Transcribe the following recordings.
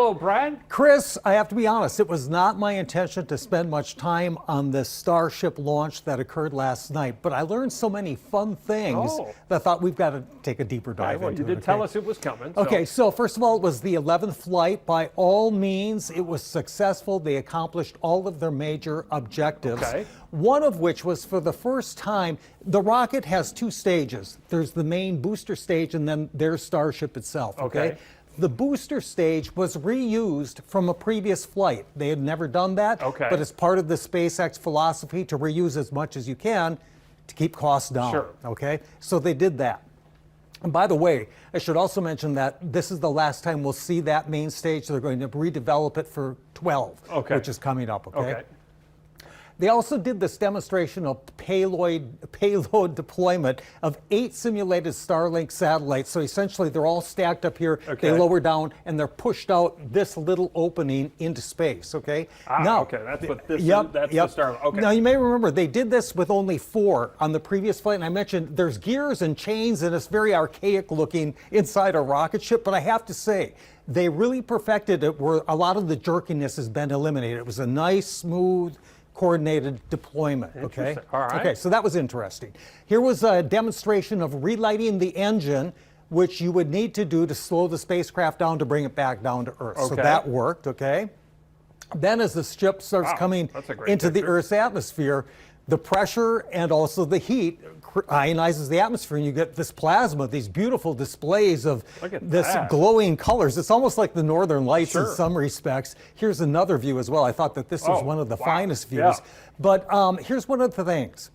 Hello, Brad. Chris, I have to be honest, it was not my intention to spend much time on the Starship launch that occurred last night, but I learned so many fun things that I thought we've got to take a deeper dive into. You did tell us it was coming. Okay, so first of all, it was the 11th flight. By all means, it was successful. They accomplished all of their major objectives. Okay. One of which was, for the first time, the rocket has two stages. There's the main booster stage and then there's Starship itself. Okay. The booster stage was reused from a previous flight. They had never done that, but it's part of the SpaceX philosophy to reuse as much as you can to keep costs down. Sure. Okay, so they did that. And by the way, I should also mention that this is the last time we'll see that main stage. They're going to redevelop it for 12, which is coming up. Okay. They also did this demonstration of payload deployment of 8 simulated Starlink satellites. So essentially, they're all stacked up here. They lower down, and they're pushed out this little opening into space. Okay. Now, that's what this is. That's the Starlink. Okay. Now, you may remember they did this with only 4 on the previous flight, and I mentioned there's gears and chains, and it's very archaic looking inside a rocket ship. But I have to say, they really perfected it, where a lot of the jerkiness has been eliminated. It was a nice, smooth, coordinated deployment. Okay. All right. Okay, so that was interesting. Here was a demonstration of relighting the engine, which you would need to do to slow the spacecraft down to bring it back down to Earth. So that worked. Okay. Then as the ship starts coming into the Earth's atmosphere, the pressure and also the heat ionizes the atmosphere, and you get this plasma, these beautiful displays of this glowing colors. It's almost like the Northern Lights in some respects. Here's another view as well. I thought that this was one of the finest views. But here's one of the things.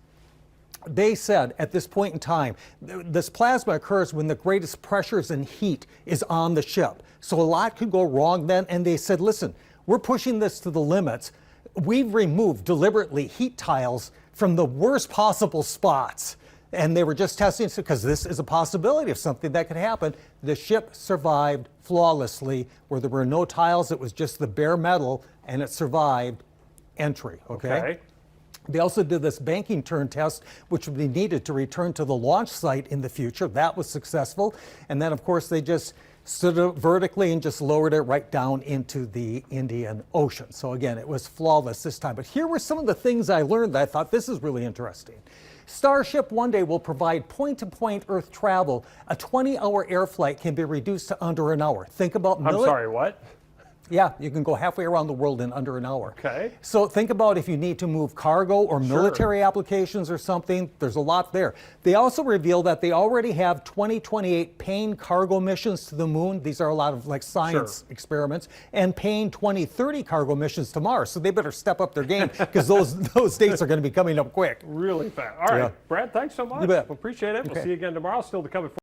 They said at this point in time, this plasma occurs when the greatest pressures and heat is on the ship. So a lot could go wrong then, and they said, listen, we're pushing this to the limits. We've removed deliberately heat tiles from the worst possible spots. And they were just testing it because this is a possibility of something that could happen. The ship survived flawlessly, where there were no tiles. It was just the bare metal, and it survived entry. Okay. They also did this banking turn test, which would be needed to return to the launch site in the future. That was successful. And then, of course, they just stood it vertically and just lowered it right down into the Indian Ocean. So again, it was flawless this time. But here were some of the things I learned that I thought this is really interesting. Starship one day will provide point-to-point Earth travel. A 20-hour air flight can be reduced to under an hour. Think about I'm sorry, what? Yeah, you can go halfway around the world in under an hour. Okay. So think about if you need to move cargo or military applications or something, there's a lot there. They also reveal that they already have 2028 paying cargo missions to the moon. These are a lot of like science experiments, and paying 2030 cargo missions to Mars. So they better step up their game, because those dates are going to be coming up quick. Really fast. All right, Brad, thanks so much. You bet. Appreciate it. We'll see you again tomorrow. Still to come at